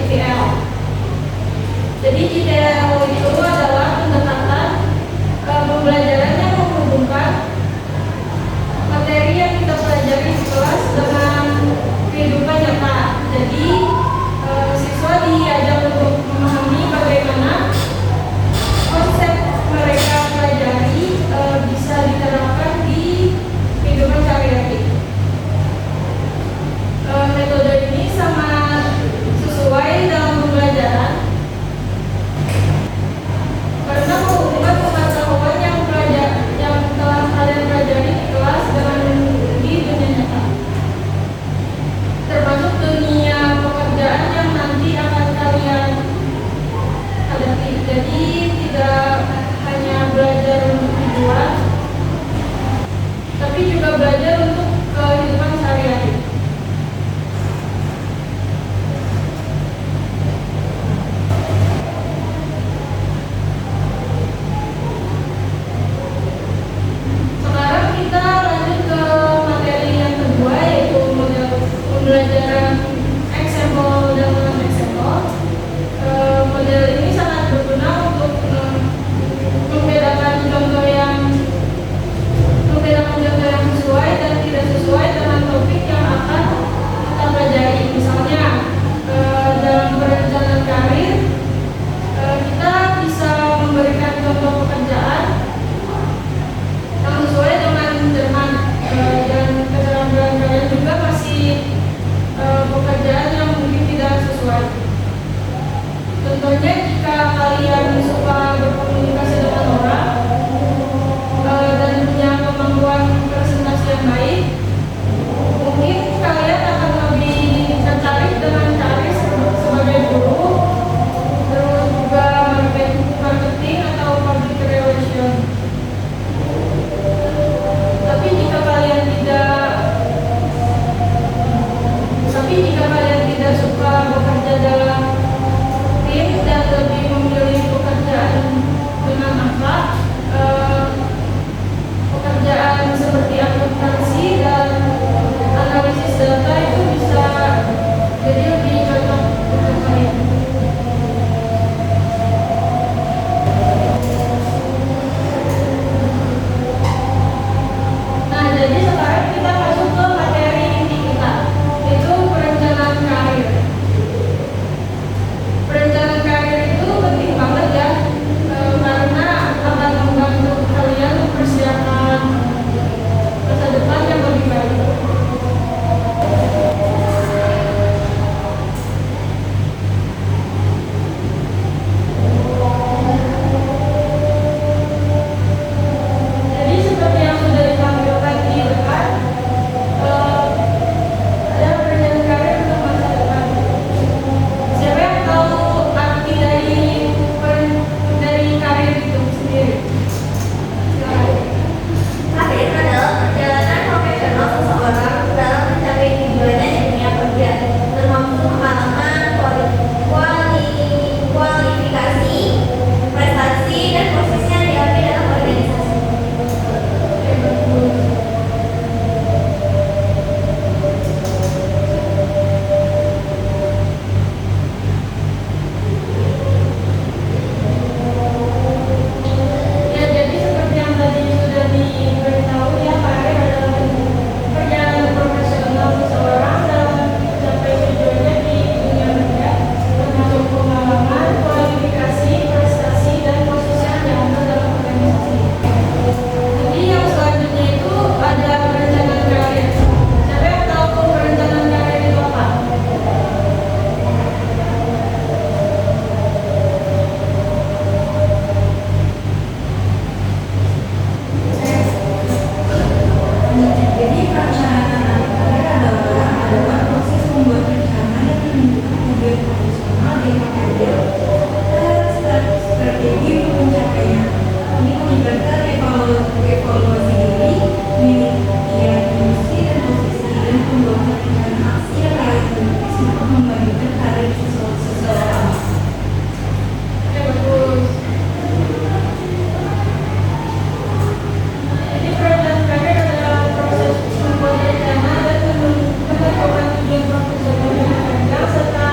JTL. Jadi JTL itu adalah pendekatan pembelajaran yang menghubungkan materi yang kita pelajari di kelas dengan kehidupan nyata. Jadi siswa diajak untuk memahami bagaimana konsep mereka pelajari bisa diterapkan di kehidupan sehari-hari. Metode ini sangat sesuai dalam pembelajaran karena menghubungkan pengetahuan yang telah kalian pelajari di kelas dengan di dunia nyata, termasuk dunia pekerjaan yang nanti akan kalian hadapi. Jadi tidak hanya belajar untuk tujuan, tapi juga belajar untuk kehidupan sehari-hari. Sekarang kita lanjut ke materi yang kedua, yaitu model pembelajaran eksempel dan non-eksempel. Model ini sangat berguna untuk membedakan contoh yang sesuai dan tidak sesuai dengan topik yang akan kita pelajari. Misalnya dalam perencanaan karir, kita bisa memberikan contoh pekerjaan yang sesuai dengan Jerman, dan keterampilan kalian juga masih pekerjaan yang mungkin tidak sesuai. Contohnya, jika kalian suka berkomunikasi dengan orang dan punya kemampuan presentasi yang baik, mungkin kalian akan lebih tertarik dengan karir sebagai guru, terus juga marketing atau public relation. Tapi jika kalian tidak suka bekerja dalam tim dan lebih memilih pekerjaan dengan akhlak, pekerjaan seperti akuntansi dan analisis data itu bisa jadi lebih cocok untuk kalian. Nah, jadi sekarang kita masuk ke materi inti kita, yaitu perencanaan karir. Perencanaan karir itu penting banget ya, karena akan membantu kalian mempersiapkan masa depan yang lebih baik. Jadi seperti yang sudah ditampilkan di depan, ada perencanaan karir untuk masa depan. Siapa yang tahu arti dari karir itu sendiri? Silakan. Karir adalah perjalanan profesional seseorang dalam mencapai tujuannya di dunia kerja, termasuk pengalaman, kualifikasi, prestasi, dan posisi yang diambil dalam organisasi. Oke, bagus. Ya, jadi seperti yang tadi sudah diberitahu ya, karir adalah perjalanan profesional seseorang dalam mencapai tujuannya di dunia kerja, termasuk pengalaman, kualifikasi, prestasi, dan posisi yang diambil dalam organisasi. Jadi yang selanjutnya itu ada perencanaan karir. Siapa yang tahu perencanaan karir itu apa? Jadi perencanaan karir adalah proses membuat rencana yang menentukan tujuan profesional di pekerja dan strategi untuk mencapainya. Ini melibatkan evaluasi diri, penelitian misi dan posisi, dan pembuatan rencana aksi yang realistis untuk membagikan karir seseorang. Oke, bagus. Jadi perencanaan karir adalah proses membuat rencana dan menentukan tujuan profesional yang ada serta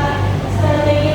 strategi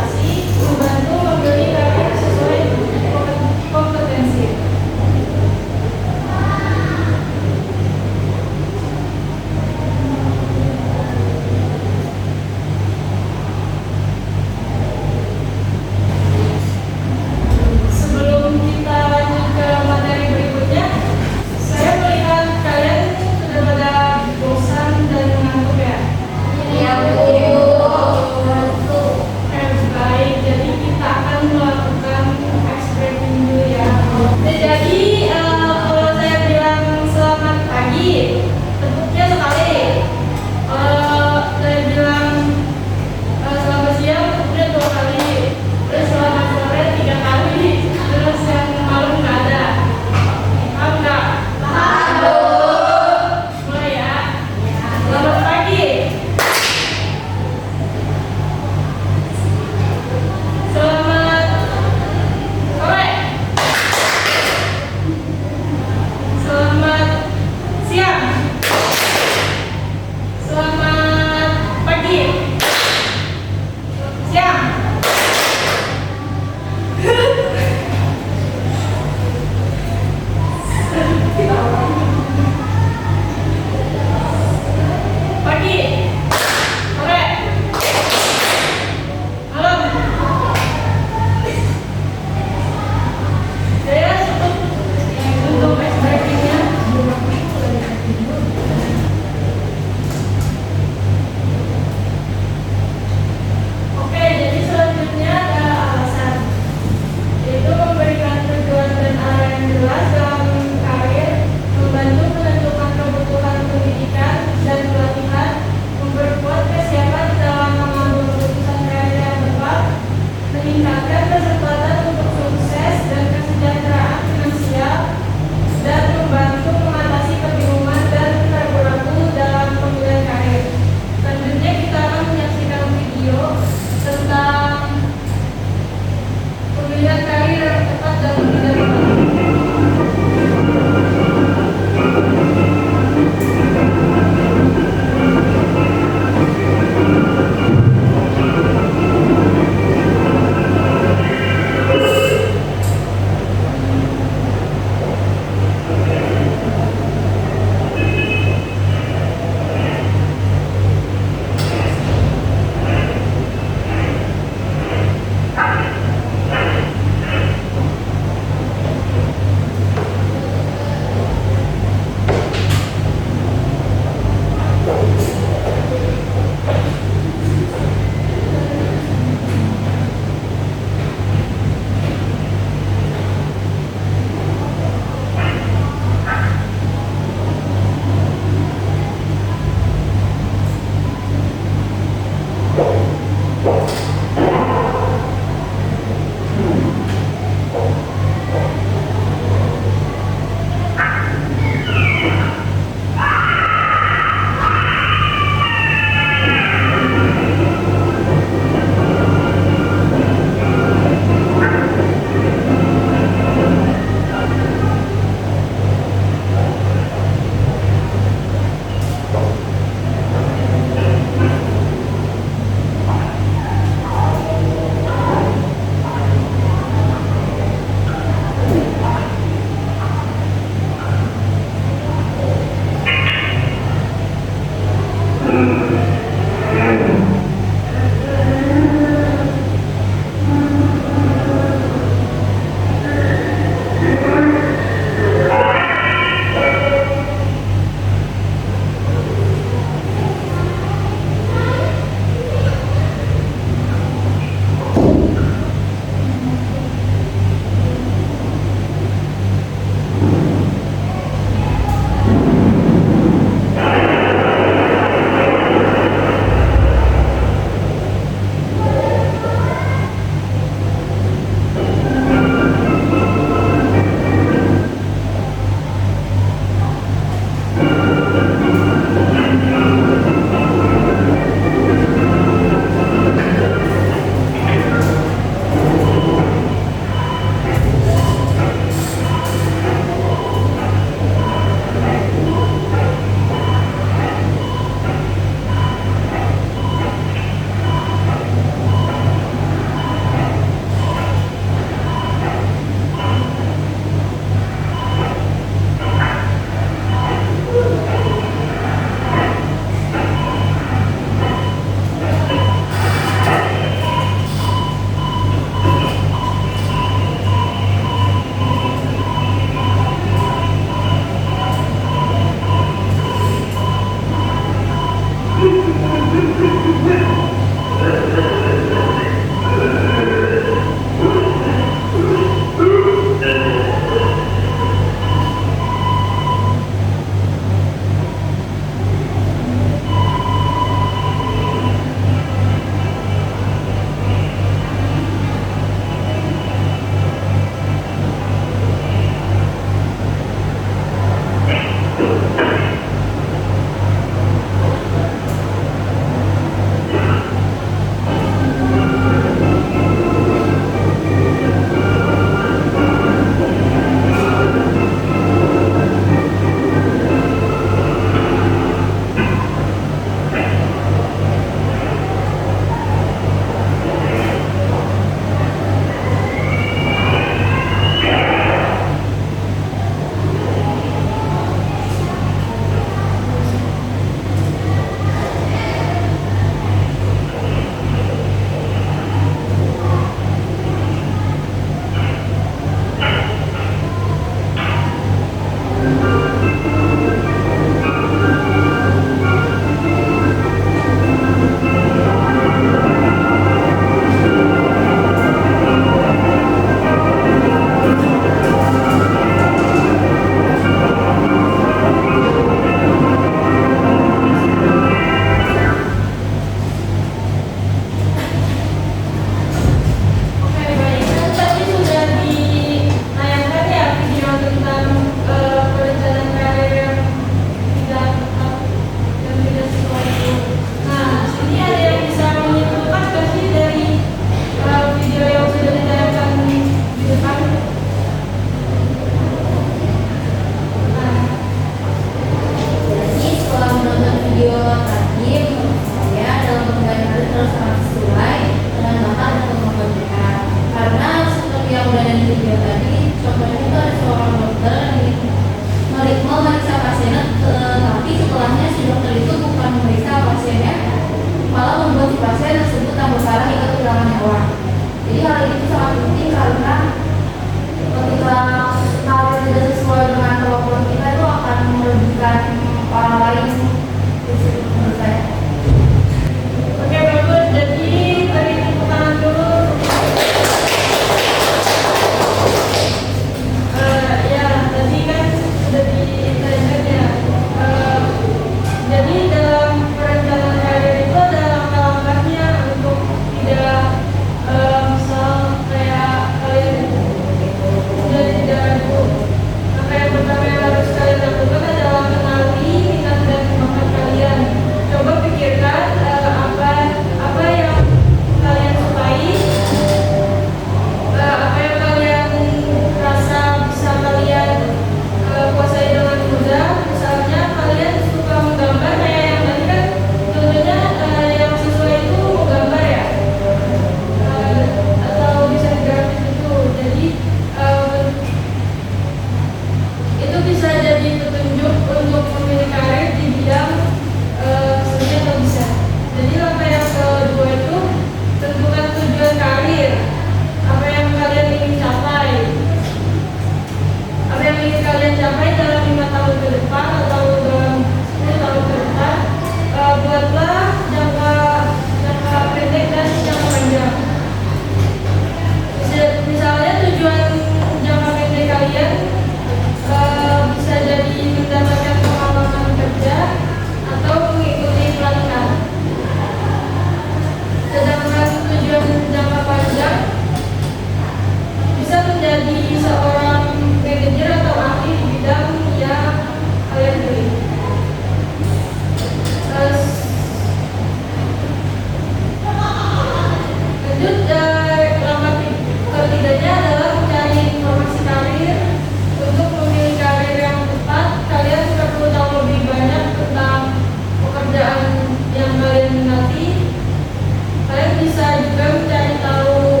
bisa juga mencari tahu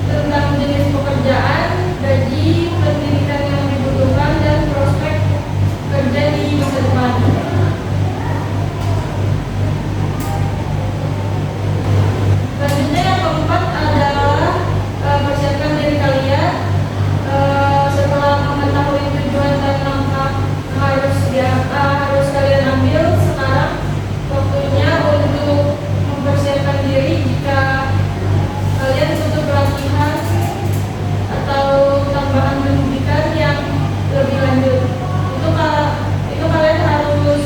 tentang jenis pekerjaan, gaji, pendidikan yang dibutuhkan, dan prospek kerja di masa depan. Selanjutnya yang keempat adalah persiapkan diri kalian. Setelah mengetahui tujuan dan langkah yang harus kalian ambil, sekarang waktunya untuk mempersiapkan diri jika kalian butuh pelatihan atau tambahan pendidikan yang lebih lanjut. Itu kalian harus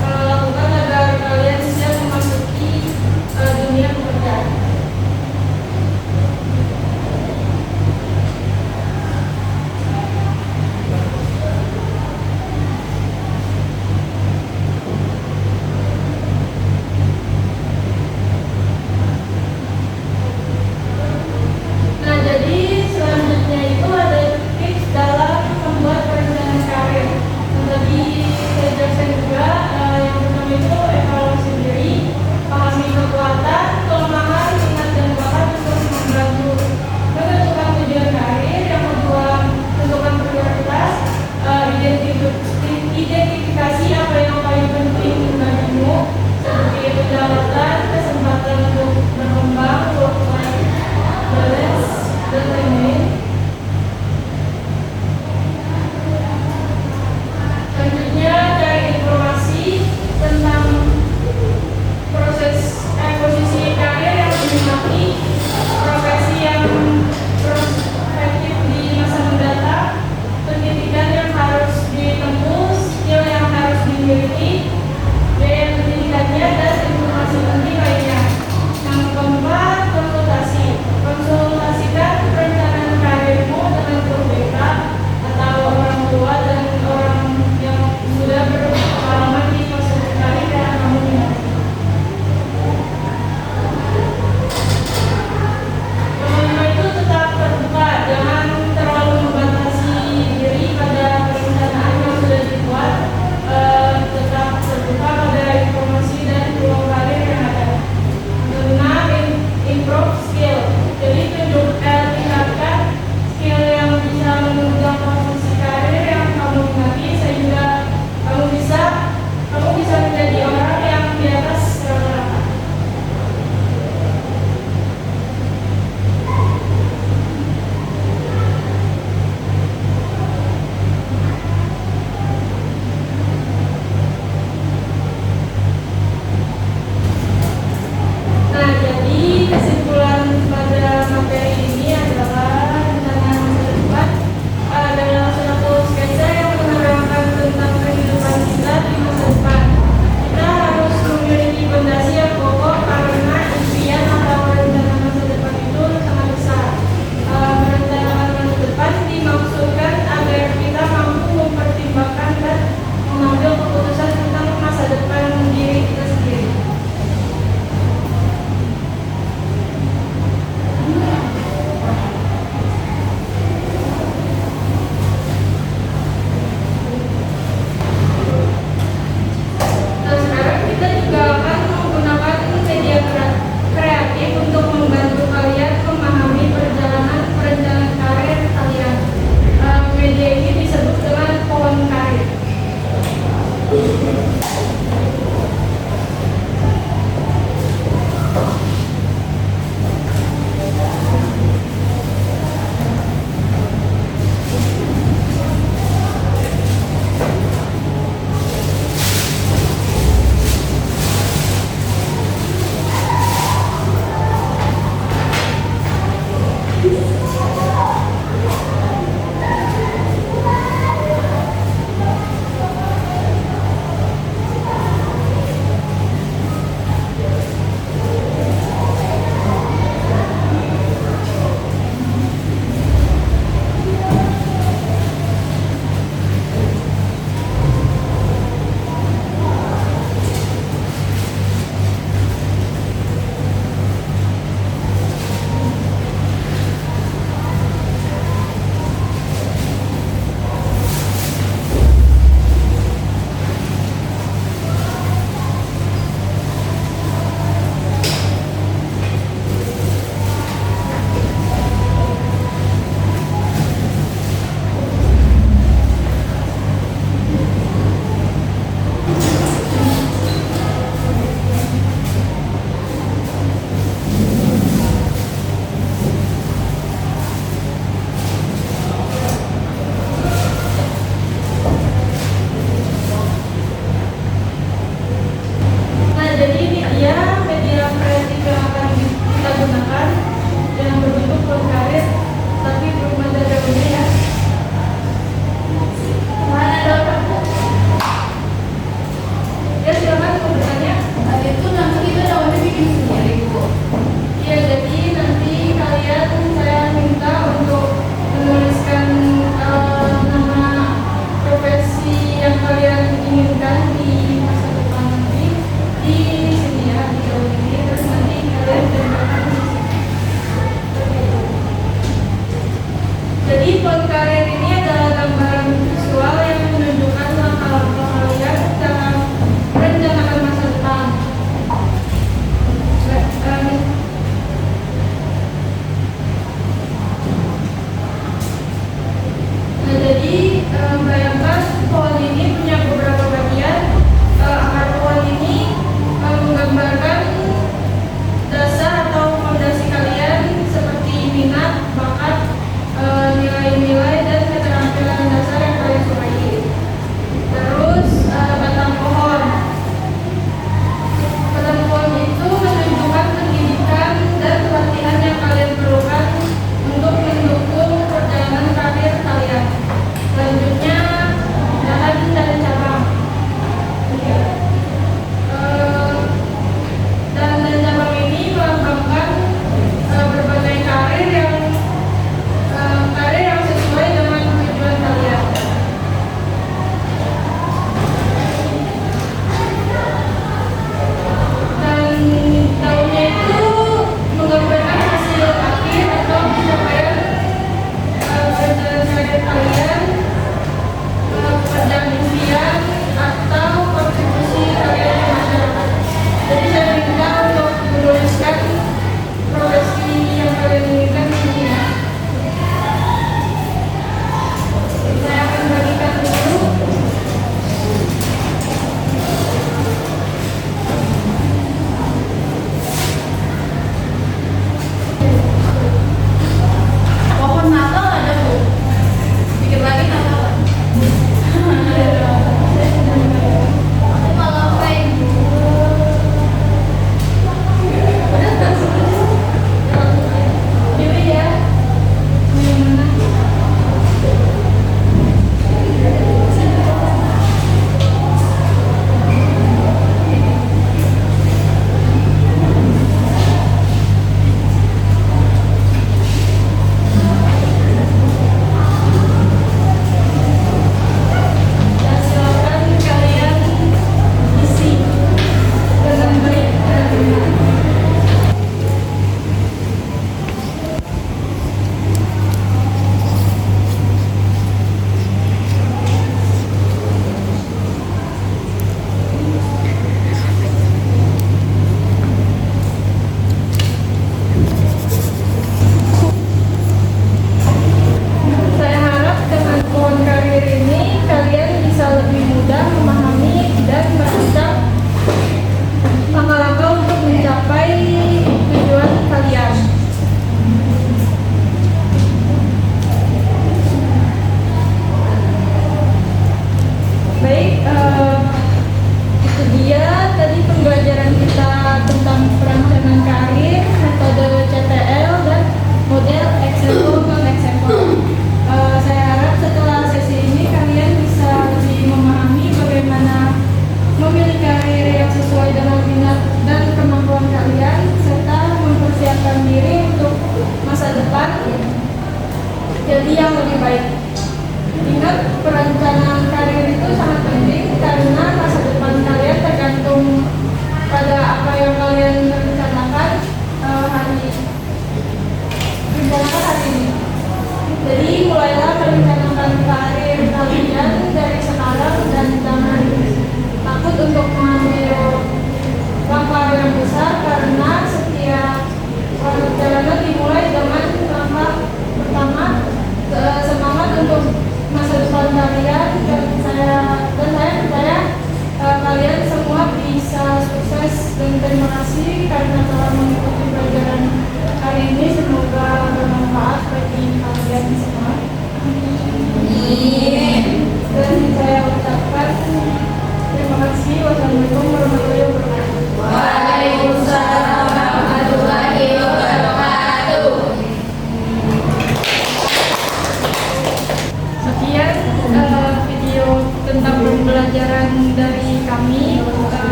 lakukan agar kalian siap memasuki dunia pekerjaan. Nah, jadi selanjutnya itu ada tips dalam membuat perencanaan karir. Yang tadi saya jelaskan juga, yang pertama itu evaluasi diri, pahami kekuatan, kelemahan, minat dan bakat untuk membantu menentukan tujuan karir. Yang kedua, tentukan prioritas, identifikasi apa yang paling penting bagimu, seperti pendapatan, kesempatan untuk berkembang, work-life balance, dan lain-lain. Selanjutnya, cari informasi tentang posisi karir yang diminati, profesi yang prospektif di masa mendatang, pendidikan yang harus ditempuh, skill yang harus dimiliki, biaya pendidikannya, dan informasi penting lainnya. Yang keempat, konsultasi. Konsultasikan perencanaan karirmu dengan guru BK atau orang tua dan orang yang sudah berpengalaman di fase karir yang kamu minati. Yang kelima itu tetap terbuka, jangan terlalu membatasi diri pada perencanaan yang sudah dibuat. Tetap terbuka pada informasi dan peluang karir yang ada. Keenam, improve skill. Jadi tingkatkan skill yang bisa menunjang posisi karir yang kamu minati sehingga kamu bisa menjadi orang yang di atas rata-rata. Nah, jadi kesimpulannya